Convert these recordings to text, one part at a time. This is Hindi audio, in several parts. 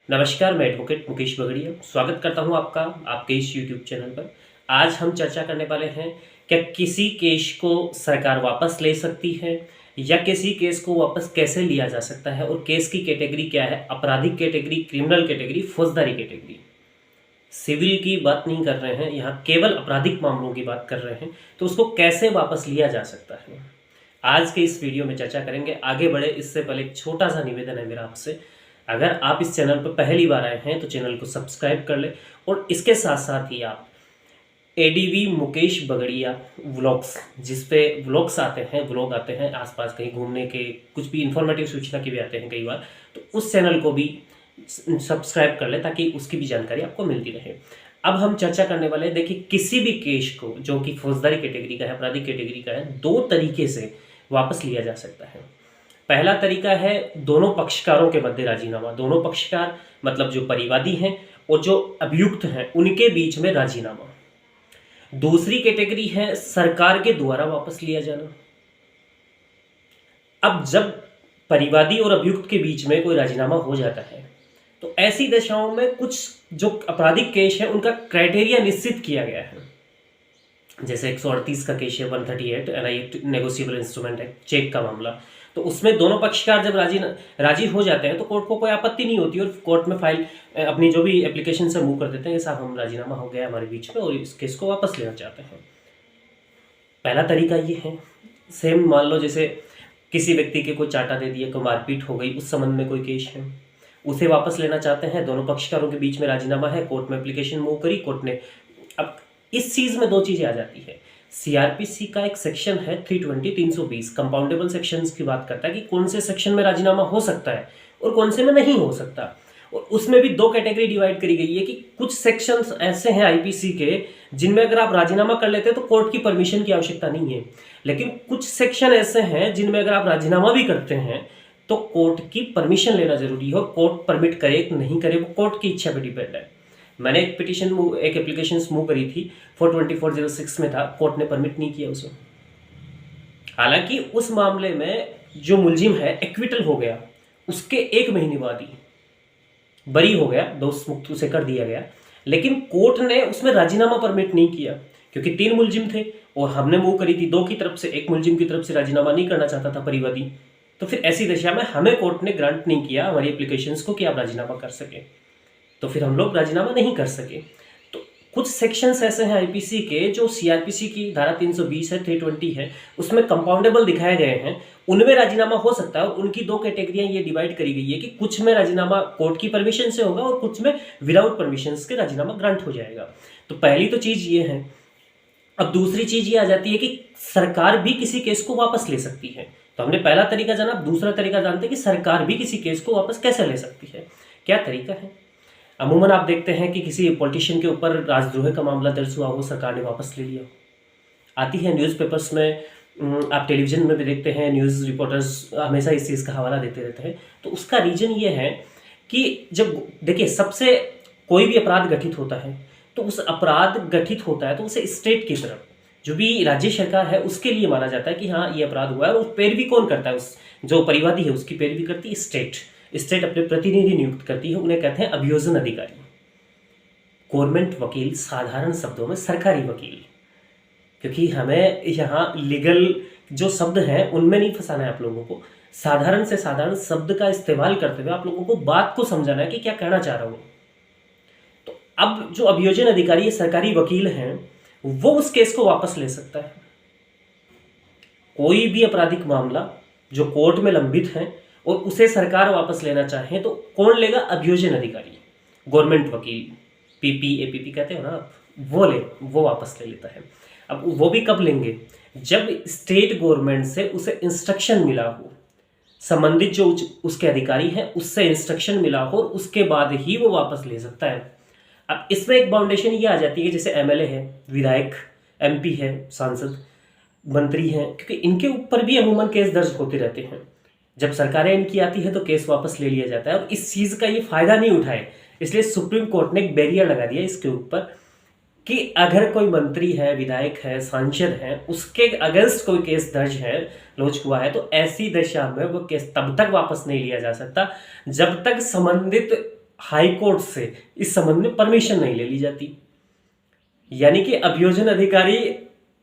नमस्कार, मैं एडवोकेट मुकेश बगड़िया स्वागत करता हूं आपका आपके इस यूट्यूब चैनल पर। आज हम चर्चा करने वाले हैं, क्या किसी केस को सरकार वापस ले सकती है या किसी केस को वापस कैसे लिया जा सकता है, और केस की कैटेगरी क्या है, आपराधिक कैटेगरी, क्रिमिनल कैटेगरी, फौजदारी कैटेगरी। सिविल की बात नहीं कर रहे हैं, यहाँ केवल आपराधिक मामलों की बात कर रहे हैं, तो उसको कैसे वापस लिया जा सकता है। आज के इस वीडियो में चर्चा करेंगे। आगे बढ़े इससे पहले एक छोटा सा निवेदन है मेरा आपसे, अगर आप इस चैनल पर पहली बार आए हैं तो चैनल को सब्सक्राइब कर ले, और इसके साथ साथ ही आप एडीवी मुकेश बगड़िया व्लॉग्स, जिस पे व्लॉग्स आते हैं, व्लॉग आते हैं आसपास कहीं घूमने के, कुछ भी इंफॉर्मेटिव सूचना के भी आते हैं कई बार, तो उस चैनल को भी सब्सक्राइब कर ले ताकि उसकी भी जानकारी आपको मिलती रहे। अब हम चर्चा करने वाले हैं, देखिए किसी भी केस को जो कि फौजदारी कैटेगरी का है, आपराधिक कैटेगरी का है, दो तरीके से वापस लिया जा सकता है। पहला तरीका है दोनों पक्षकारों के मध्य राजीनामा। दोनों पक्षकार मतलब जो परिवादी हैं और जो अभियुक्त हैं उनके बीच में राजीनामा। दूसरी कैटेगरी है सरकार के द्वारा वापस लिया जाना। अब जब परिवादी और अभियुक्त के बीच में कोई राजीनामा हो जाता है तो ऐसी दशाओं में कुछ जो आपराधिक केस है उनका क्राइटेरिया निश्चित किया गया है। जैसे 138 का केस है, 138 एनआई नेगोशिएबल इंस्ट्रूमेंट है, चेक का मामला, तो उसमें दोनों पक्षकार जब राजी हो जाते हैं तो कोर्ट को कोई आपत्ति नहीं होती और कोर्ट में फाइल अपनी जो भी एप्लीकेशन से मूव कर देते हैं कि साहब हम राजीनामा हो गया हमारे बीच में और इस केस को वापस लेना चाहते हैं। पहला तरीका ये है। सेम मान लो जैसे किसी व्यक्ति के कोई चाटा दे दिया, कोई मारपीट हो गई, उस संबंध में कोई केस है, उसे वापस लेना चाहते हैं, दोनों पक्षकारों के बीच में राजीनामा है, कोर्ट में एप्लीकेशन मूव करी, कोर्ट ने। अब इस चीज में दो चीजें आ जाती है। सीआरपीसी का एक सेक्शन है 320 कंपाउंडेबल सेक्शंस की बात करता है कि कौन से सेक्शन में राजीनामा हो सकता है और कौन से में नहीं हो सकता, और उसमें भी दो कैटेगरी डिवाइड करी गई है कि कुछ सेक्शंस ऐसे हैं आईपीसी के जिनमें अगर आप राजीनामा कर लेते हैं तो कोर्ट की परमिशन की आवश्यकता नहीं है, लेकिन कुछ सेक्शन ऐसे हैं जिनमें अगर आप राजीनामा भी करते हैं तो कोर्ट की परमिशन लेना जरूरी है, और कोर्ट परमिट करे नहीं करे वो कोर्ट की इच्छा पर डिपेंड है। मैंने एक एक एप्लीकेशन मूव करी थी, 42406 में था, कोर्ट ने परमिट नहीं किया उसे। हालांकि उस मामले में जो मुलजिम है एक्विटल हो गया, उसके एक महीने बाद ही बरी हो गया, दोष मुक्त उसे कर दिया गया, लेकिन कोर्ट ने उसमें राजीनामा परमिट नहीं किया क्योंकि 3 मुलजिम थे और हमने मूव करी थी 2 की तरफ से, एक मुलजिम की तरफ से राजीनामा नहीं करना चाहता था परिवादी। तो फिर ऐसी दशा में हमें कोर्ट ने ग्रांट नहीं किया हमारी एप्लीकेशंस को कि आप राजीनामा कर सके, तो फिर हम लोग राजीनामा नहीं कर सके। तो कुछ सेक्शंस ऐसे हैं आईपीसी के जो सीआरपीसी की धारा 320 है, 320 है, उसमें कंपाउंडेबल दिखाए गए हैं, उनमें राजीनामा हो सकता है। और उनकी दो कैटेगरियां ये डिवाइड करी गई है कि कुछ में राजीनामा कोर्ट की परमिशन से होगा और कुछ में विदाउट परमिशन के राजीनामा ग्रांट हो जाएगा। तो पहली तो चीज ये है। अब दूसरी चीज ये आ जाती है कि सरकार भी किसी केस को वापस ले सकती है। तो हमने पहला तरीका जाना, दूसरा तरीका जानते हैं कि सरकार भी किसी केस को वापस कैसे ले सकती है। क्या तरीका है? अमूमन आप देखते हैं कि किसी पॉलिटिशियन के ऊपर राजद्रोह का मामला दर्ज हुआ हो, सरकार ने वापस ले लिया। आती है न्यूज़पेपर्स में, आप टेलीविजन में भी देखते हैं, न्यूज़ रिपोर्टर्स हमेशा इस चीज़ का हवाला देते रहते हैं। तो उसका रीजन ये है कि जब देखिए सबसे कोई भी अपराध गठित होता है तो उस अपराध गठित होता है तो उसे स्टेट की तरफ, जो भी राज्य सरकार है उसके लिए माना जाता है कि हाँ ये अपराध हुआ है, और पैरवी कौन करता है? उस जो परिवादी है उसकी पैरवी करती है स्टेट। स्टेट अपने प्रतिनिधि नियुक्त करती है, उन्हें कहते हैं अभियोजन अधिकारी। गवर्नमेंट वकील, साधारण शब्दों में सरकारी वकील, क्योंकि हमें यहाँ लीगल जो शब्द हैं उनमें नहीं फंसाना है आप लोगों को। साधारण से साधारण शब्द का इस्तेमाल करते हुए आप लोगों को बात को समझाना है कि क्या कहना चाह रहा हूँ। तो अब जो अभियोजन अधिकारी सरकारी वकील हैं वो उस केस को वापस ले सकता है। कोई भी आपराधिक मामला जो कोर्ट में लंबित है और उसे सरकार वापस लेना चाहे तो कौन लेगा? अभियोजन अधिकारी, गवर्नमेंट वकील, पीपी एपीपी कहते हो ना आप, वो वापस ले लेता है। अब वो भी कब लेंगे? जब स्टेट गवर्नमेंट से उसे इंस्ट्रक्शन मिला हो, संबंधित जो उसके अधिकारी हैं उससे इंस्ट्रक्शन मिला हो, और उसके बाद ही वो वापस ले सकता है। अब इसमें एक बाउंडेशन ये आ जाती है, जैसे एमएलए है, विधायक, एमपी है, सांसद, मंत्री हैं, क्योंकि इनके ऊपर भी अमूमन केस दर्ज होते रहते हैं। जब सरकारें इनकी आती है तो केस वापस ले लिया जाता है, और इस चीज़ का ये फायदा नहीं उठाए, इसलिए सुप्रीम कोर्ट ने एक बैरियर लगा दिया इसके ऊपर कि अगर कोई मंत्री है, विधायक है, सांसद है, उसके अगेंस्ट कोई केस दर्ज है, लॉन्च हुआ है, तो ऐसी दशा में वो केस तब तक वापस नहीं लिया जा सकता जब तक संबंधित हाई कोर्ट से इस संबंध में परमिशन नहीं ले ली जाती। यानी कि अभियोजन अधिकारी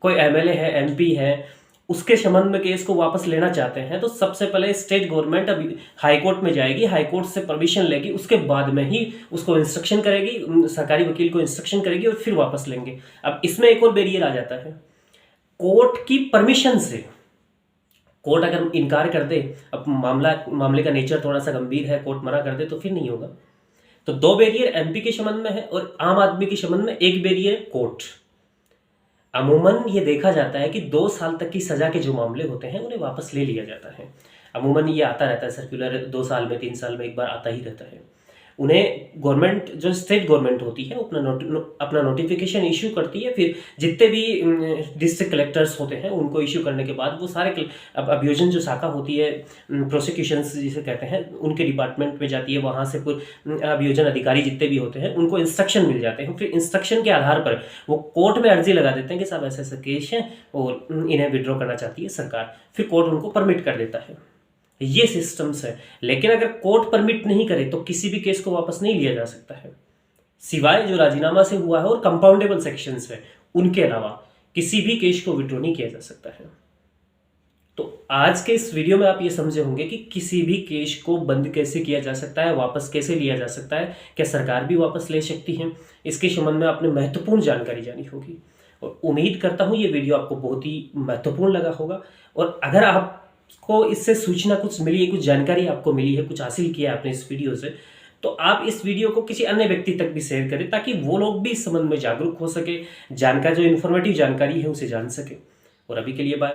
कोई एमएलए है, एमपी है, उसके संबंध में केस को वापस लेना चाहते हैं तो सबसे पहले स्टेट गवर्नमेंट अभी हाई कोर्ट में जाएगी, हाई कोर्ट से परमिशन लेगी, उसके बाद में ही उसको इंस्ट्रक्शन करेगी, सरकारी वकील को इंस्ट्रक्शन करेगी और फिर वापस लेंगे। अब इसमें एक और बैरियर आ जाता है, कोर्ट की परमिशन से कोर्ट अगर इनकार कर दे, अब मामले का नेचर थोड़ा सा गंभीर है, कोर्ट मना कर दे तो फिर नहीं होगा। तो दो बैरियर एमपी के संबंध में है और आम आदमी के संबंध में एक बैरियर कोर्ट। अमूमन ये देखा जाता है कि 2 साल तक की सजा के जो मामले होते हैं उन्हें वापस ले लिया जाता है। अमूमन ये आता रहता है, सर्कुलर 2 साल में 3 साल में एक बार आता ही रहता है। उन्हें गवर्नमेंट, जो स्टेट गवर्नमेंट होती है, अपना नोटिफिकेशन इशू करती है, फिर जितने भी डिस्ट्रिक्ट कलेक्टर्स होते हैं उनको इशू करने के बाद वो सारे अब अभियोजन जो शाखा होती है, प्रोसिक्यूशंस जिसे कहते हैं, उनके डिपार्टमेंट में जाती है। वहाँ से अभियोजन अधिकारी जितने भी होते हैं उनको इंस्ट्रक्शन मिल जाते हैं। फिर इंस्ट्रक्शन के आधार पर वो कोर्ट में अर्जी लगा देते हैं कि साहब ऐसे ऐसे केस है और इन्हें विड्रॉ करना चाहती है सरकार। फिर कोर्ट उनको परमिट कर देता है। ये सिस्टम्स है। लेकिन अगर कोर्ट परमिट नहीं करे तो किसी भी केस को वापस नहीं लिया जा सकता है, सिवाय जो राजीनामा से हुआ है और कंपाउंडेबल सेक्शंस है उनके अलावा किसी भी केस को विड्रॉ नहीं किया जा सकता है। तो आज के इस वीडियो में आप ये समझे होंगे कि किसी भी केस को बंद कैसे किया जा सकता है, वापस कैसे लिया जा सकता है, क्या सरकार भी वापस ले सकती है, इसके संबंध में आपने महत्वपूर्ण जानकारी जानी होगी। और उम्मीद करता हूँ ये वीडियो आपको बहुत ही महत्वपूर्ण लगा होगा। और अगर आपको इससे सूचना कुछ मिली है, कुछ जानकारी आपको मिली है, कुछ हासिल किया है आपने इस वीडियो से, तो आप इस वीडियो को किसी अन्य व्यक्ति तक भी शेयर करें ताकि वो लोग भी इस संबंध में जागरूक हो सके, जानकारी जो इन्फॉर्मेटिव जानकारी है उसे जान सके। और अभी के लिए बाय।